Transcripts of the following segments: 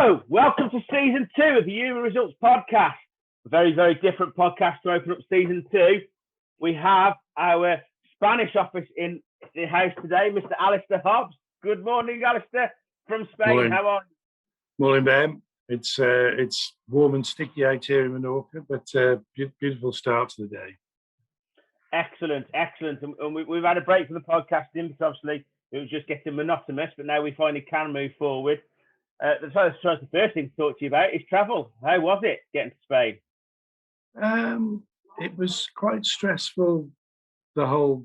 So, welcome to season 2 of the Human Results podcast. A very, very different podcast to open up season 2. We have our Spanish office in the house today, Mr. Alasdair Hobbs. Good morning, Alasdair, from Spain. Morning. How are you? Morning, Ben. It's warm and sticky out here in Menorca, but beautiful start to the day. Excellent. And we've had a break from the podcasting because obviously it was just getting monotonous, but now we finally can move forward. The first thing to talk to you about is travel. How was it getting to Spain? It was quite stressful, the whole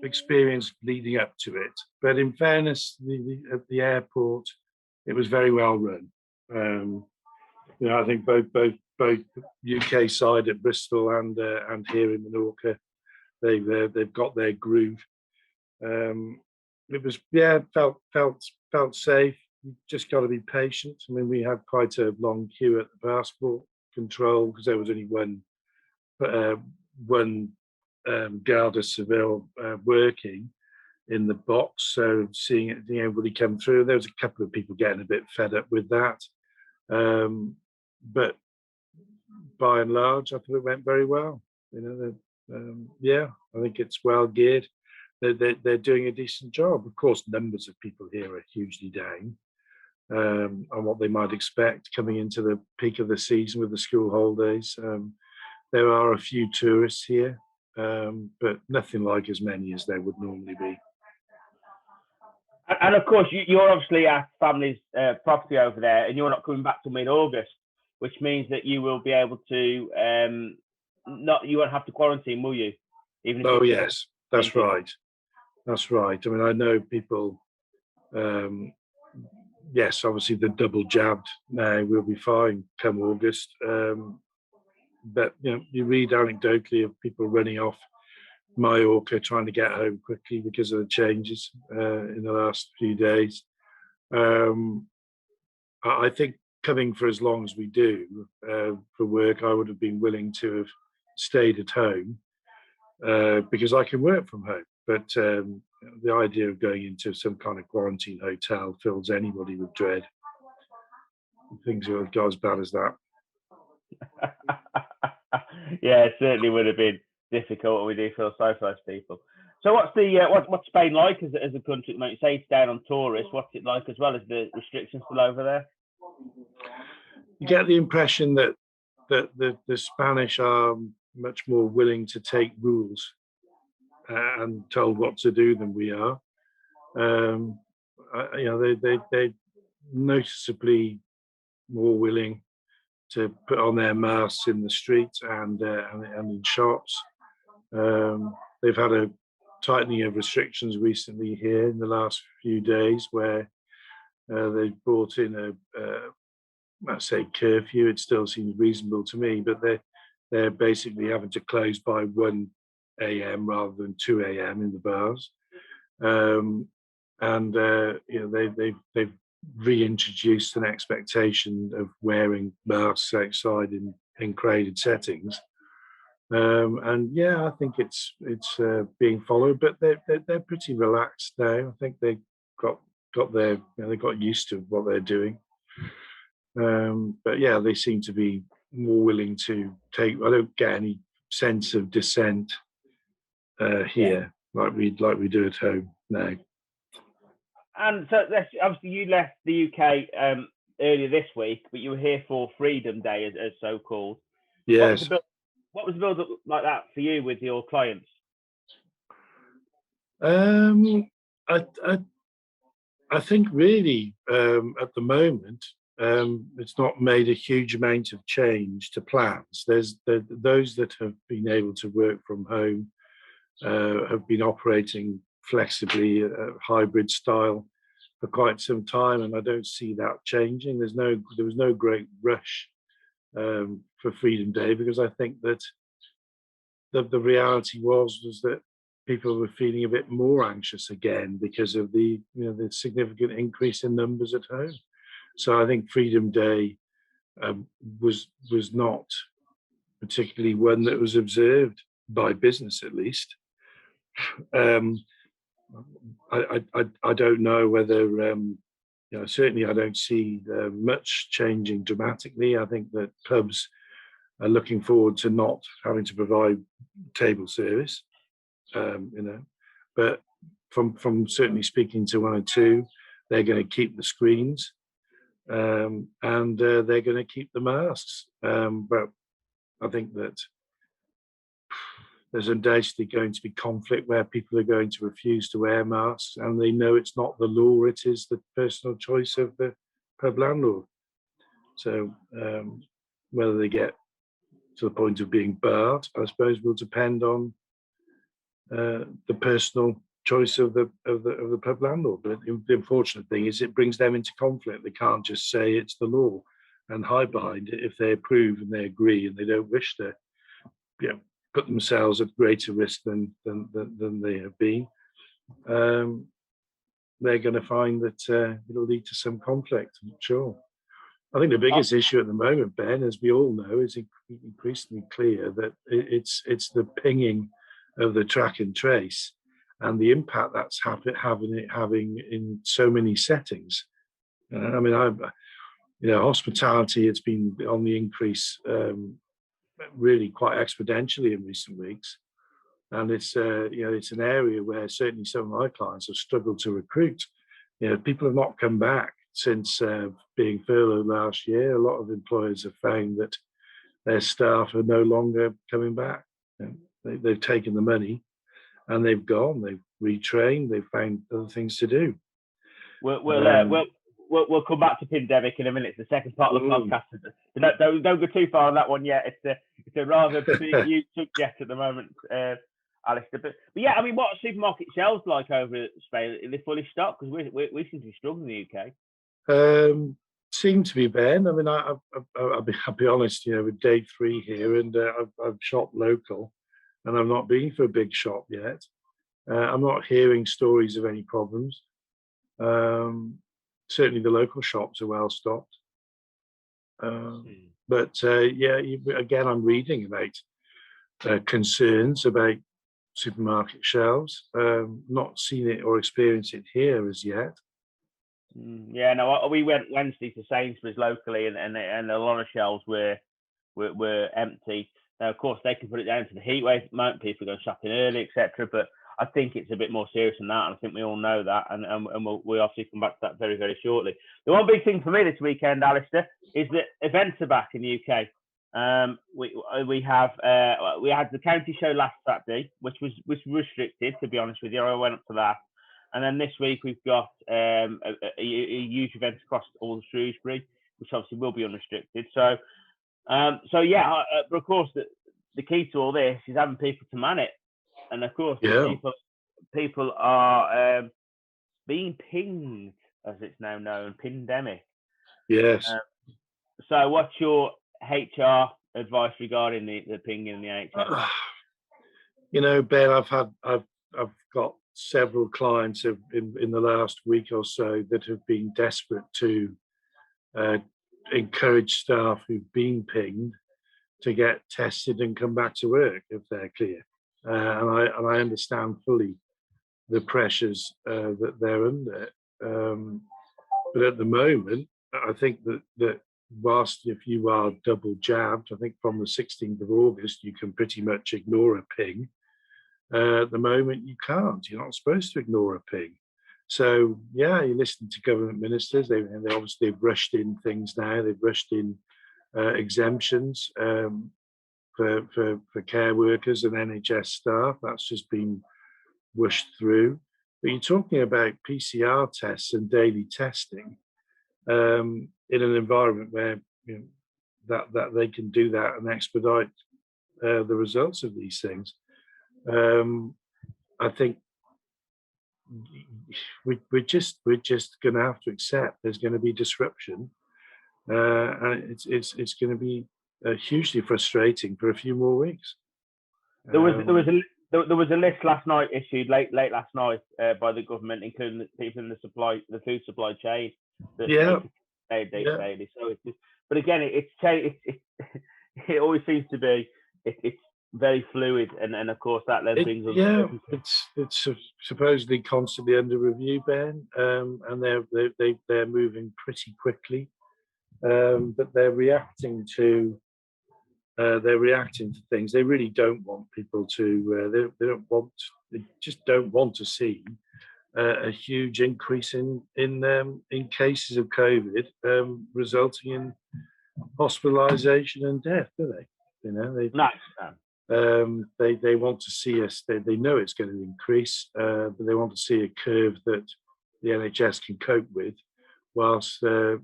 experience leading up to it. But in fairness, at the airport, it was very well run. I think both UK side at Bristol and here in Menorca, they've got their groove. It was felt safe. You just got to be patient. I mean, we had quite a long queue at the passport control because there was only one Garda Civil working in the box. So seeing everybody come through, there was a couple of people getting a bit fed up with that. But by and large, I thought it went very well. I think it's well geared. They're doing a decent job. Of course, numbers of people here are hugely down on what they might expect coming into the peak of the season with the school holidays. There are a few tourists here, but nothing like as many as there would normally be. And of course, you're obviously at family's property over there, and you're not coming back till mid-August, which means that you will be able to you won't have to quarantine, will you? Yes, that's right. That's right. I mean, I know people. Yes, obviously the double jabbed now will be fine come August. But you read anecdotally of people running off Mallorca trying to get home quickly because of the changes in the last few days. I think coming for as long as we do for work, I would have been willing to have stayed at home because I can work from home. But the idea of going into some kind of quarantine hotel fills anybody with dread. Things are as bad as that. Yeah, it certainly would have been difficult, and we do feel sorry for those people. So what's Spain like as a country? You say it's down on tourists. What's it like as well as the restrictions still over there? You get the impression that the Spanish are much more willing to take rules and told what to do than we are. They're noticeably more willing to put on their masks in the streets and in shops. They've had a tightening of restrictions recently here in the last few days, where they've brought in I say curfew. It still seems reasonable to me, but they're basically having to close by 1 a.m. rather than 2 a.m. in the bars. They've reintroduced an expectation of wearing masks outside in crowded settings. I think it's being followed, but they're pretty relaxed now. I think they they got used to what they're doing. They seem to be more willing to take. I don't get any sense of dissent here like we do at home now. And so obviously you left the UK earlier this week, but you were here for Freedom Day, as so called. Yes. What was the build up like that for you with your clients? I think really at the moment it's not made a huge amount of change to plans. There's those that have been able to work from home have been operating flexibly, hybrid style for quite some time, and I don't see that changing. There was no great rush for Freedom Day because I think that the reality was that people were feeling a bit more anxious again because of the significant increase in numbers at home. So I think Freedom Day was not particularly one that was observed by business, at least. I don't know whether certainly I don't see much changing dramatically. I think that pubs are looking forward to not having to provide table service, but from certainly speaking to one or two, they're going to keep the screens, and they're going to keep the masks. But I think that there's undoubtedly going to be conflict where people are going to refuse to wear masks, and they know it's not the law, it is the personal choice of the pub landlord. So whether they get to the point of being barred, I suppose, will depend on the personal choice of the pub landlord. But the unfortunate thing is it brings them into conflict. They can't just say it's the law and hide behind it if they approve and they agree and they don't wish to put themselves at greater risk than they have been. They're going to find that it'll lead to some conflict, I'm sure. I think the biggest issue at the moment, Ben, as we all know, is increasingly clear that it's the pinging of the track and trace and the impact that's having in so many settings. I mean, hospitality, it's been on the increase really quite exponentially in recent weeks, and it's it's an area where certainly some of my clients have struggled to recruit. People have not come back since being furloughed last year. A lot of employers have found that their staff are no longer coming back. They've taken the money and they've gone. They've retrained. They've found other things to do. We'll come back to Pingdemic in a minute. It's the second part of the podcast. Don't go too far on that one yet. It's a rather big huge subject at the moment, Alasdair. But yeah, I mean, what are supermarket shelves like over at Spain? Are they fully stocked? Because we seem to be struggling in the UK. Seem to be, Ben. I mean, I'll be honest. With day 3 here, and I've shopped local, and I've not been for a big shop yet. I'm not hearing stories of any problems. Certainly, the local shops are well stocked. But again, I'm reading about concerns about supermarket shelves. Not seen it or experienced it here as yet. Yeah, no, we went Wednesday to Sainsbury's locally, and a lot of shelves were empty. Now, of course, they can put it down to the heat wave. People go shopping early, etc. But I think it's a bit more serious than that, and I think we all know that, and we'll obviously come back to that very, very shortly. The one big thing for me this weekend, Alasdair, is that events are back in the UK. We had the county show last Saturday, which was restricted. To be honest with you, I went up to that, and then this week we've got a huge event across all of Shrewsbury, which obviously will be unrestricted. So but of course the key to all this is having people to man it. And of course, people are being pinged, as it's now known, Pingdemic. Yes. So, what's your HR advice regarding the pinging and the HR? Ben, I've got several clients in the last week or so that have been desperate to encourage staff who've been pinged to get tested and come back to work if they're clear. And I understand fully the pressures that they're under. But at the moment, I think that whilst if you are double jabbed, I think from the 16th of August, you can pretty much ignore a ping. At the moment, you can't. You're not supposed to ignore a ping. So, yeah, you listen to government ministers. They obviously have rushed in things now. They've rushed in exemptions. For care workers and NHS staff, that's just been whooshed through. But you're talking about PCR tests and daily testing in an environment where that they can do that and expedite the results of these things. I think we're just going to have to accept there's going to be disruption, and it's going to be hugely frustrating for a few more weeks. There was a list last night issued late last night by the government, including the people in the food supply chain. Daily. So it's just, but again, it always seems to be it's very fluid, and of course that then brings us. Yeah, it's supposedly constantly under review, Ben, and they're moving pretty quickly, but they're reacting to things. They really don't want people to. They just don't want to see a huge increase in cases of COVID, resulting in hospitalisation and death, do they? You know, they want to see us. They know it's going to increase, but they want to see a curve that the NHS can cope with, whilst the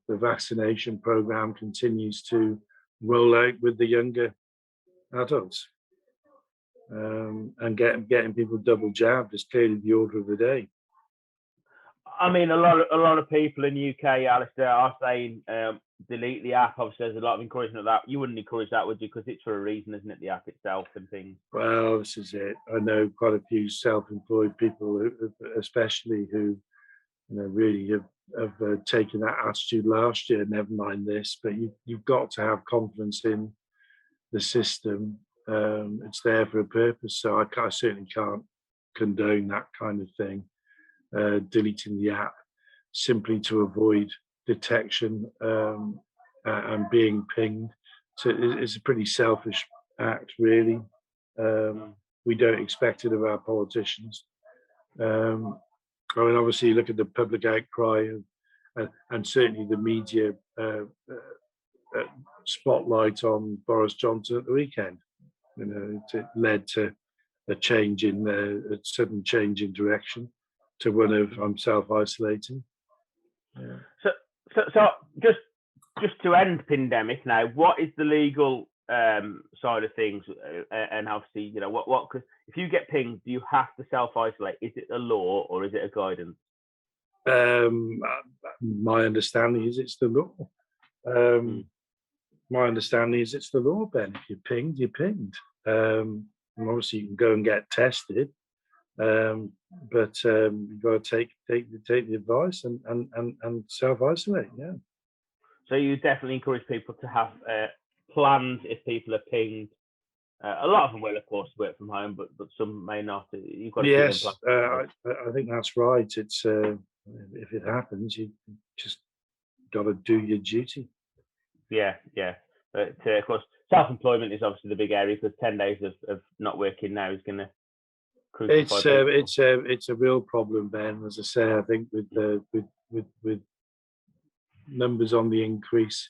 vaccination program continues to roll out with the younger adults, and getting people double jabbed is clearly the order of the day. I mean, a lot of people in the UK, Alasdair, are saying delete the app. Obviously, there's a lot of encouragement of that. You wouldn't encourage that, would you? Because it's for a reason, isn't it? The app itself and things. Well, this is it. I know quite a few self-employed people, especially who, really have taken that attitude last year. Never mind this, but you've got to have confidence in the system. It's there for a purpose. So I certainly can't condone that kind of thing. Deleting the app simply to avoid detection and being pinged. So it's a pretty selfish act, really. We don't expect it of our politicians. Obviously, you look at the public outcry and certainly the media spotlight on Boris Johnson at the weekend. It led to a sudden change in direction to one of I'm self-isolating. Yeah. So just to end Pingdemic now, what is the legal side of things? And obviously, what because if you get pinged, do you have to self-isolate? Is it a law or is it a guidance? My understanding is it's the law. My understanding is it's the law, Ben. If you're pinged, you're pinged. And obviously, you can go and get tested. But you've got to take the advice and self-isolate. Yeah. So you definitely encourage people to have plans if people are pinged. A lot of them will, of course, work from home, but some may not. You've got to yes, I think that's right. It's if it happens, you just got to do your duty. Yeah. But of course, self-employment is obviously the big area because 10 days of not working now is going to. It's a real problem, Ben. As I say, I think with numbers on the increase,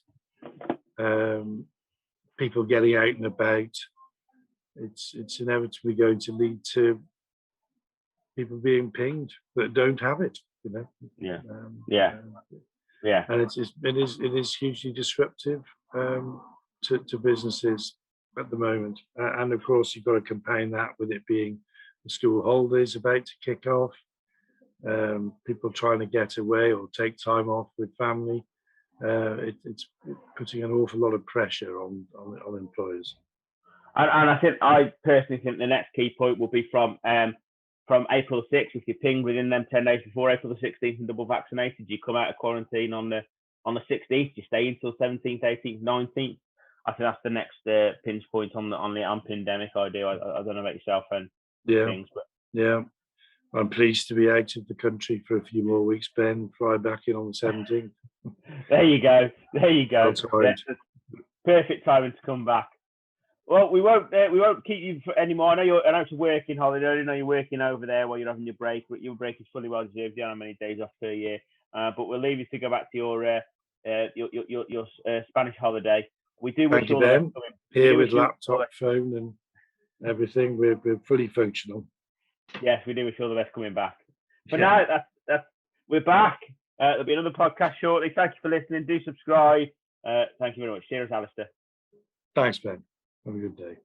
people getting out and about, it's inevitably going to lead to people being pinged that don't have it. Yeah. And it is hugely disruptive to businesses at the moment, and of course you've got to compound that with it being the school holidays about to kick off, people trying to get away or take time off with family. It's putting an awful lot of pressure on employers. And I personally think the next key point will be from April 6th. If you're pinged within them 10 days before April the 16th and double vaccinated, you come out of quarantine on the 16th. You stay until 17th, 18th, 19th. I think that's the next pinch point on the Pingdemic idea. I don't know about yourself and things, but yeah, I'm pleased to be out of the country for a few more weeks, Ben. Fly back in on the 17th. There you go. Yeah, perfect timing to come back. Well, we won't keep you for anymore. I know it's a working holiday. I know you're working over there while you're having your break. But your break is fully well deserved. You don't have many days off per year. But we'll leave you to go back to your Spanish holiday. We do wish you all the best. Here with laptop, phone, and everything, we're fully functional. Yes, we do wish you all the best coming back. But now that's we're back. There'll be another podcast shortly. Thank you for listening. Do subscribe. Thank you very much. Cheers, Alasdair. Thanks, Ben. Have a good day.